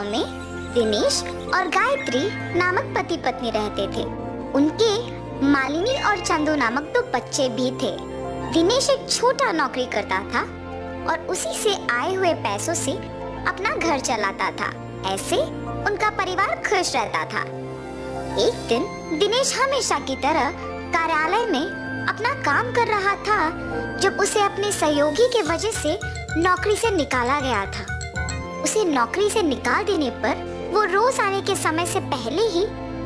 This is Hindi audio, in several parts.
गांव में दिनेश और गायत्री नामक पति पत्नी रहते थे। उनके मालिनी और चंदू नामक 2 बच्चे भी थे। दिनेश एक छोटा नौकरी करता था और उसी से आए हुए पैसों से अपना घर चलाता था। ऐसे उनका परिवार खुश रहता था। एक दिन दिनेश हमेशा की तरह कार्यालय में अपना काम कर रहा था जब उसे अपने सहयोगी के वजह से नौकरी से निकाला गया था। उसे नौकरी से निकाल देने पर वो रोज आने के समय से पहले ही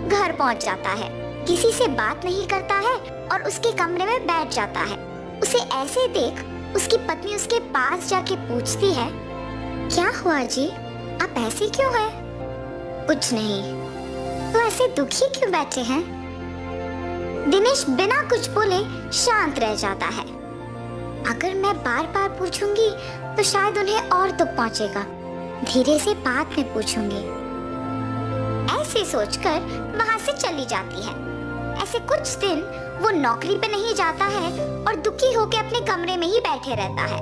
घर पहुंच जाता है, किसी से बात नहीं करता है और उसके कमरे में बैठ जाता है। उसे ऐसे देख उसकी पत्नी उसके पास जाके पूछती है, क्या हुआ जी, आप ऐसे क्यों हैं? कुछ नहीं। तो ऐसे दुखी क्यों बैठे हैं? दिनेश बिना कुछ बोले शांत रह जाता है। अगर मैं बार बार पूछूंगी तो शायद उन्हें और दुख पहुंचेगा। धीरे से बाद में पूछूंगी। ऐसे सोचकर वहां से चली जाती है। ऐसे कुछ दिन वो नौकरी पे नहीं जाता है और दुखी होकर अपने कमरे में ही बैठे रहता है।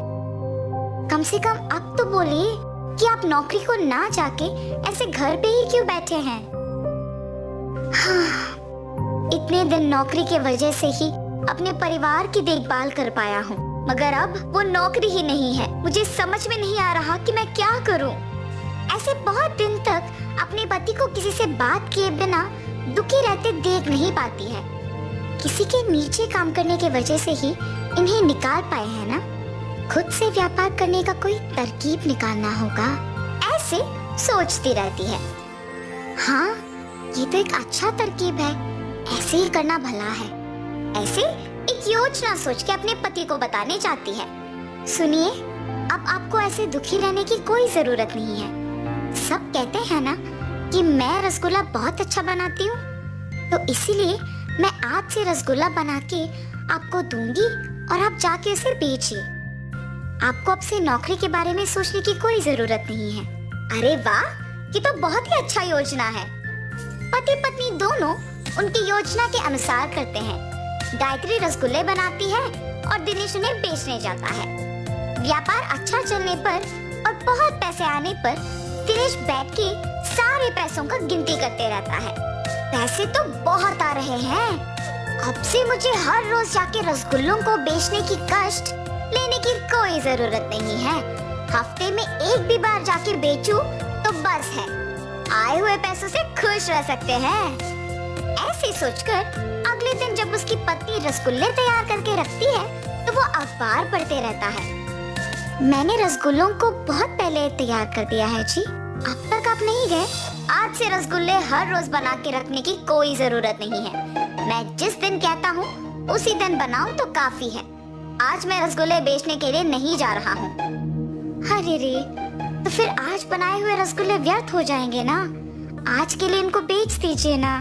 कम से कम अब तो बोलिए कि आप नौकरी को ना जाके ऐसे घर पे ही क्यों बैठे हैं? हाँ, इतने दिन नौकरी के वजह से ही अपने परिवार की देखभाल कर पाया हूँ, मगर अब वो नौकरी ही नहीं है। मुझे समझ में नहीं आ रहा कि मैं क्या करूँ। ऐसे बहुत दिन तक अपने पति को किसी से बात किए बिना दुखी रहते देख नहीं पाती है। किसी के नीचे काम करने की वजह से ही इन्हें निकाल पाए हैं ना। खुद से व्यापार करने का कोई तरकीब निकालना होगा, ऐसे सोचती रहती है। हाँ, ये तो एक अच्छा तरकीब है, ऐसे ही करना भला है। ऐसे एक योजना सोच के अपने पति को बताने जाती है। सुनिए, अब आपको ऐसे दुखी रहने की कोई जरूरत नहीं है। सब कहते हैं ना कि मैं रसगुल्ला बहुत अच्छा बनाती हूँ, तो इसीलिए मैं आज से रसगुल्ला बना के आपको दूंगी और आप जाके उसे बेचिए। आपको अब से नौकरी के बारे में सोचने की कोई जरूरत नहीं है। अरे वाह, ये तो बहुत ही अच्छा योजना है। पति पत्नी दोनों उनकी योजना के अनुसार करते हैं। गायत्री रसगुल्ले बनाती है और दिनेश उन्हें बेचने जाता है। व्यापार अच्छा चलने पर और बहुत पैसे आने पर दिनेश बैठ के सारे पैसों का गिनती करते रहता है। पैसे तो बहुत आ रहे हैं। अब से मुझे हर रोज जाके रसगुल्लों को बेचने की कष्ट लेने की कोई जरूरत नहीं है। हफ्ते में एक भी बार जाके बेचूं तो बस है। आए हुए पैसों से खुश रह सकते हैं। ऐसे सोचकर अगले दिन जब उसकी पत्नी रसगुल्ले तैयार करके रखती है तो वो अखबार पढ़ते रहता है। मैंने रसगुल्लों को बहुत पहले तैयार कर दिया है जी, अब तक आप नहीं गए। आज से रसगुल्ले हर रोज बना के रखने की कोई जरूरत नहीं है। मैं जिस दिन कहता हूँ उसी दिन बनाऊं तो काफी है। आज मैं रसगुल्ले बेचने के लिए नहीं जा रहा हूँ। अरे रे, तो फिर आज बनाए हुए रसगुल्ले व्यर्थ हो जाएंगे ना। आज के लिए इनको बेच दीजिए ना।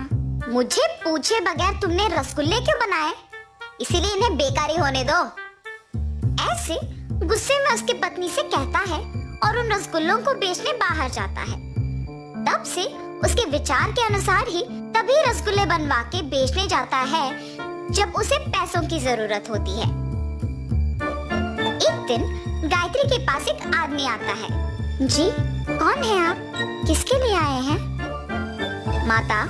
मुझे पूछे बगैर तुमने रसगुल्ले क्यों बनाए? इसीलिए इन्हें बेकारी होने दो। ऐसे गुस्से में उसकी पत्नी से कहता है और उन रसगुल्लों को बेचने बाहर जाता है। तब से उसके विचार के अनुसार ही तभी रसगुल्ले बनवा के बेचने जाता है जब उसे पैसों की जरूरत होती है। एक दिन गायत्री के पास एक आदमी आता है। जी, कौन है आप? किसके लिए आए हैं? माता,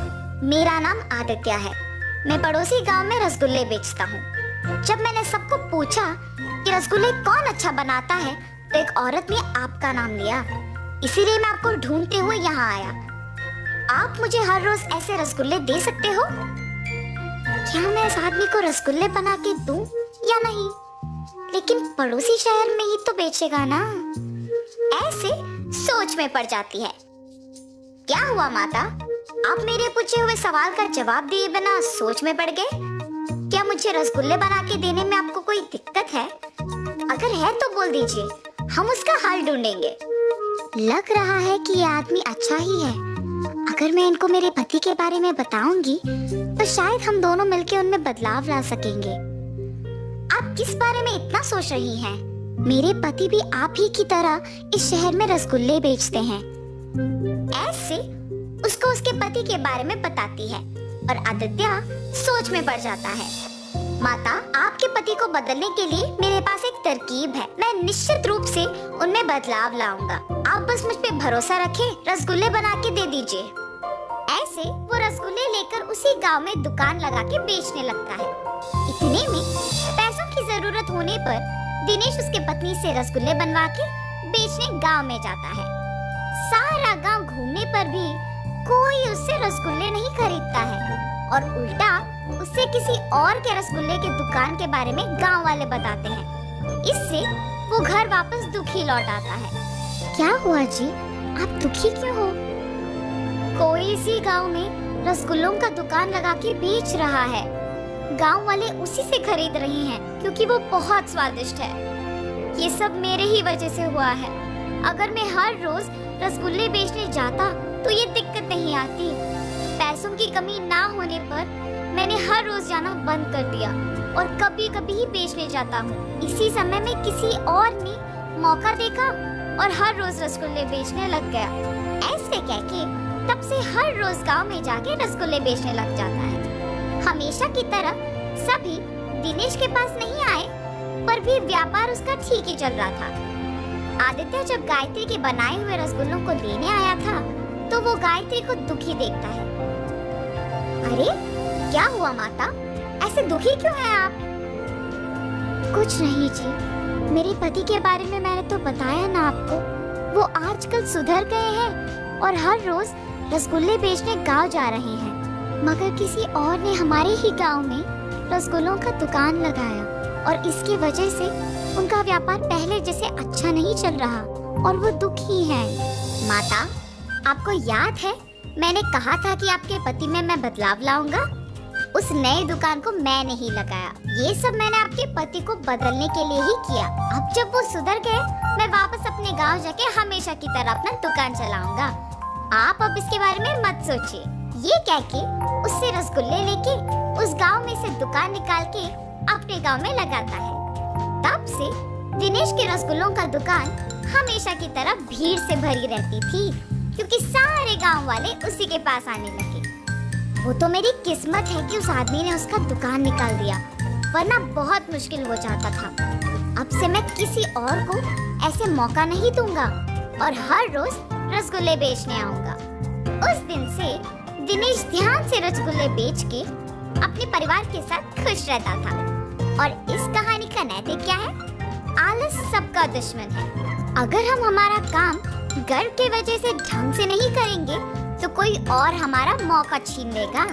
मेरा नाम आदित्य है। मैं पड़ोसी गांव में रसगुल्ले बेचता हूँ। जब मैंने सबको पूछा कि रसगुल्ले कौन अच्छा बनाता है तो एक औरत ने आपका नाम लिया, इसीलिए मैं आपको ढूंढते हुए यहाँ आया। आप मुझे हर रोज ऐसे रसगुल्ले दे सकते हो? क्या मैं इस आदमी को रसगुल्ले बना के दूं या नहीं? लेकिन पड़ोसी शहर में ही तो बेचेगा ना। ऐसे सोच में पड़ जाती है। क्या हुआ माता, आप मेरे पूछे हुए सवाल का जवाब दिए बिना सोच में पड़ गए? क्या मुझे रसगुल्ले बना के देने में आपको कोई दिक्कत है? अगर है तो बोल दीजिए, हम उसका हल ढूंढेंगे। लग रहा है कि ये आदमी अच्छा ही है। अगर मैं इनको मेरे पति के बारे में बताऊंगी तो शायद हम दोनों मिलकर उनमें बदलाव ला सकेंगे। आप किस बारे में इतना सोच रही हैं? मेरे पति भी आप ही की तरह इस शहर में रसगुल्ले बेचते हैं। ऐसे उसको उसके पति के बारे में बताती है और आदित्य सोच में पड़ जाता है। माता, आपके पति को बदलने के लिए मेरे पास एक तरकीब है। मैं निश्चित रूप से उनमें बदलाव लाऊंगा। आप बस मुझ पे भरोसा रखें, रसगुल्ले बना के दे दीजिए। ऐसे वो रसगुल्ले लेकर उसी गांव में दुकान लगा के बेचने लगता है। इतने में पैसों की जरूरत होने पर दिनेश उसके पत्नी से रसगुल्ले बनवा के बेचने गांव में जाता है। सारा गांव घूमने पर भी कोई उससे रसगुल्ले नहीं खरीदता है और उल्टा उससे किसी और के रसगुल्ले के दुकान के बारे में गांव वाले बताते हैं। इससे वो घर वापस दुखी लौट आता है। क्या हुआ जी, आप दुखी क्यों हो? कोई इसी गांव में रसगुल्लों का दुकान लगा के बेच रहा है। गांव वाले उसी से खरीद रहे हैं क्योंकि वो बहुत स्वादिष्ट है। ये सब मेरे ही वजह से हुआ है। अगर मैं हर रोज रसगुल्ले बेचने जाता तो ये दिक्कत नहीं आती। पैसों की कमी ना होने पर मैंने हर रोज जाना बंद कर दिया और कभी कभी ही बेचने जाता हूँ। इसी समय में किसी और ने मौका देखा और हर रोज रसगुल्ले बेचने लग गया। ऐसे कह के तब से हर रोज गांव में जाके रसगुल्ले बेचने लग जाता है। हमेशा की तरह सभी दिनेश के पास नहीं आए, पर भी व्यापार उसका ठीक ही चल रहा था। आदित्य जब गायत्री के बनाए हुए रसगुल्लों को लेने आया था तो वो गायत्री को दुखी देखता है। अरे क्या हुआ माता, ऐसे दुखी क्यों हैं आप? कुछ नहीं जी, मेरे पति के बारे में मैंने तो बताया ना आपको। वो आजकल सुधर गए हैं और हर रोज रसगुल्ले बेचने गांव जा रहे हैं। मगर किसी और ने हमारे ही गांव में रसगुल्लों का दुकान लगाया और इसकी वजह से उनका व्यापार पहले जैसे अच्छा नहीं चल रहा और वो दुखी हैं। माता, आपको याद है मैंने कहा था कि आपके पति में मैं बदलाव लाऊंगा? उस नए दुकान को मैंने ही लगाया। ये सब मैंने आपके पति को बदलने के लिए ही किया। अब जब वो सुधर गए, मैं वापस अपने गांव जाके हमेशा की तरह अपना दुकान चलाऊंगा। आप अब इसके बारे में मत सोचिए। ये कह के उससे रसगुल्ले लेके उस गांव में से दुकान निकाल के अपने गांव में लगाता है। तब से दिनेश के रसगुल्लों का दुकान हमेशा की तरह भीड़ से भरी रहती थी क्योंकि सारे गांव वाले उसी के पास आने लगे। वो तो मेरी किस्मत है कि उस आदमी ने उसका दुकान निकाल दिया, वरना बहुत मुश्किल हो जाता था। अब से मैं किसी और को ऐसे मौका नहीं दूंगा और हर रोज रसगुल्ले बेचने आऊंगा। उस दिन से दिनेश ध्यान से रसगुल्ले बेच के अपने परिवार के साथ खुश रहता था। और इस कहानी का नैतिक क्या है? आलस सबका दुश्मन है। अगर हम हमारा काम गर्व की वजह से ढंग से नहीं करेंगे तो कोई और हमारा मौका छीन लेगा।